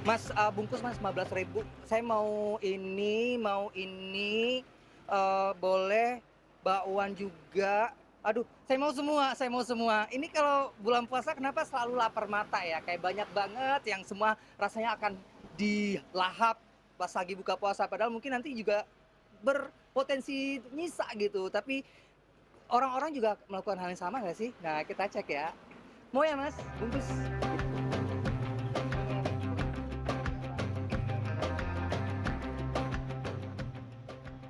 Mas, bungkus Mas 15.000. Saya boleh bakwan juga. Aduh, saya mau semua. Ini kalau bulan puasa kenapa selalu lapar mata ya? Kayak banyak banget yang semua rasanya akan dilahap pas lagi buka puasa. Padahal mungkin nanti juga berpotensi nyisa gitu. Tapi orang-orang juga melakukan hal yang sama nggak sih? Nah, kita cek ya. Mau ya Mas, bungkus?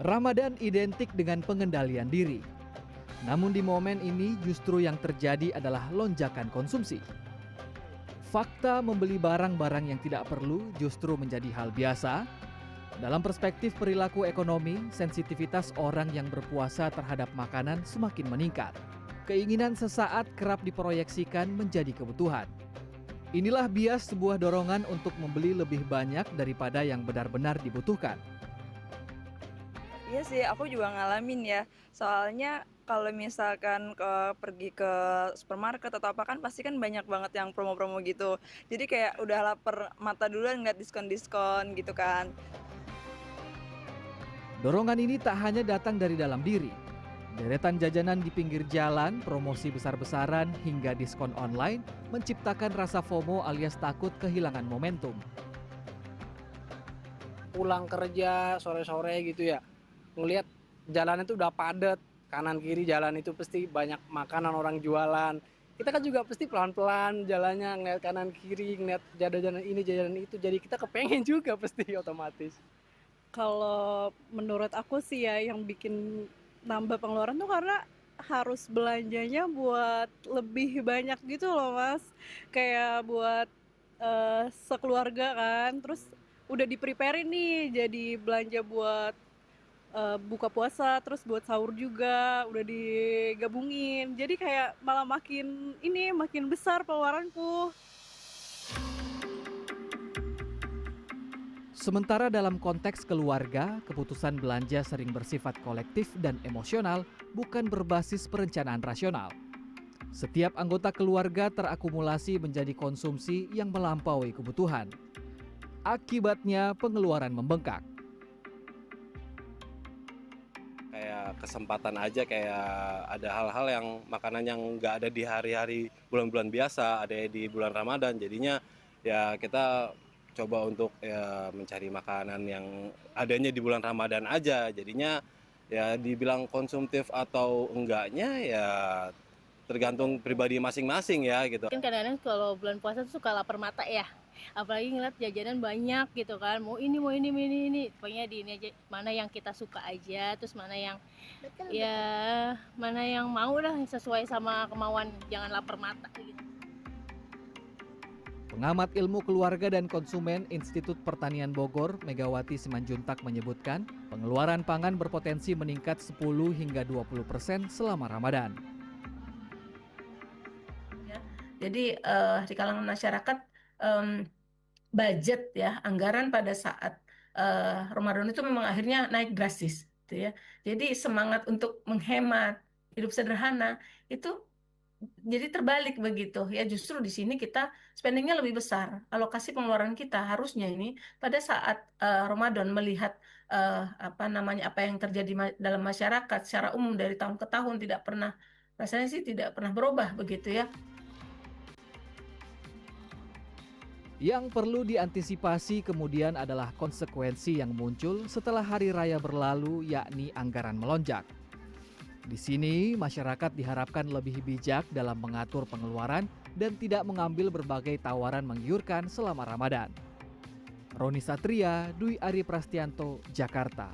Ramadan identik dengan pengendalian diri. Namun di momen ini justru yang terjadi adalah lonjakan konsumsi. Fakta membeli barang-barang yang tidak perlu justru menjadi hal biasa. Dalam perspektif perilaku ekonomi, sensitivitas orang yang berpuasa terhadap makanan semakin meningkat. Keinginan sesaat kerap diproyeksikan menjadi kebutuhan. Inilah bias sebuah dorongan untuk membeli lebih banyak daripada yang benar-benar dibutuhkan. Iya sih, aku juga ngalamin ya. Soalnya kalau misalkan pergi ke supermarket atau apa kan pasti kan banyak banget yang promo-promo gitu. Jadi kayak udah lapar mata duluan ngeliat diskon-diskon gitu kan. Dorongan ini tak hanya datang dari dalam diri. Deretan jajanan di pinggir jalan, promosi besar-besaran, hingga diskon online menciptakan rasa FOMO alias takut kehilangan momentum. Pulang kerja sore-sore gitu ya, ngelihat jalan itu udah padat, kanan kiri jalan itu pasti banyak makanan orang jualan. Kita kan juga pasti pelan-pelan jalannya, ngeliat kanan kiri, ngeliat jajanan ini jajanan itu, jadi kita kepengen juga pasti otomatis. Kalau menurut aku sih ya yang bikin nambah pengeluaran tuh karena harus belanjanya buat lebih banyak gitu loh Mas. Kayak buat sekeluarga kan, terus udah di-prepare nih jadi belanja buat buka puasa, terus buat sahur juga udah digabungin. Jadi kayak malah makin besar pengeluaranku. Sementara dalam konteks keluarga, keputusan belanja sering bersifat kolektif dan emosional, bukan berbasis perencanaan rasional. Setiap anggota keluarga terakumulasi menjadi konsumsi yang melampaui kebutuhan. Akibatnya pengeluaran membengkak. Kayak kesempatan aja, kayak ada hal-hal yang makanan yang nggak ada di hari-hari bulan-bulan biasa, ada di bulan Ramadan. Jadinya ya kita coba untuk ya mencari makanan yang adanya di bulan Ramadan aja. Jadinya ya dibilang konsumtif atau enggaknya ya tergantung pribadi masing-masing ya gitu. Mungkin kadang-kadang kalau bulan puasa tuh suka lapar mata ya. Apalagi ngeliat jajanan banyak gitu kan. Mau ini, mau ini. Pokoknya di ini aja, mana yang kita suka aja, terus mana yang mana yang mau lah sesuai sama kemauan, jangan lapar mata gitu. Pengamat ilmu keluarga dan konsumen Institut Pertanian Bogor, Megawati Simanjuntak menyebutkan, pengeluaran pangan berpotensi meningkat 10 hingga 20% selama Ramadan. Jadi di kalangan masyarakat budget ya, anggaran pada saat Ramadan itu memang akhirnya naik drastis, gitu ya. Jadi semangat untuk menghemat, hidup sederhana itu jadi terbalik begitu ya. Justru di sini kita spendingnya lebih besar. Alokasi pengeluaran kita harusnya ini pada saat Ramadan melihat apa yang terjadi dalam masyarakat secara umum dari tahun ke tahun rasanya sih tidak pernah berubah begitu ya. Yang perlu diantisipasi kemudian adalah konsekuensi yang muncul setelah hari raya berlalu, yakni anggaran melonjak. Di sini, masyarakat diharapkan lebih bijak dalam mengatur pengeluaran dan tidak mengambil berbagai tawaran menggiurkan selama Ramadan. Roni Satria, Dwi Ari Prastianto, Jakarta.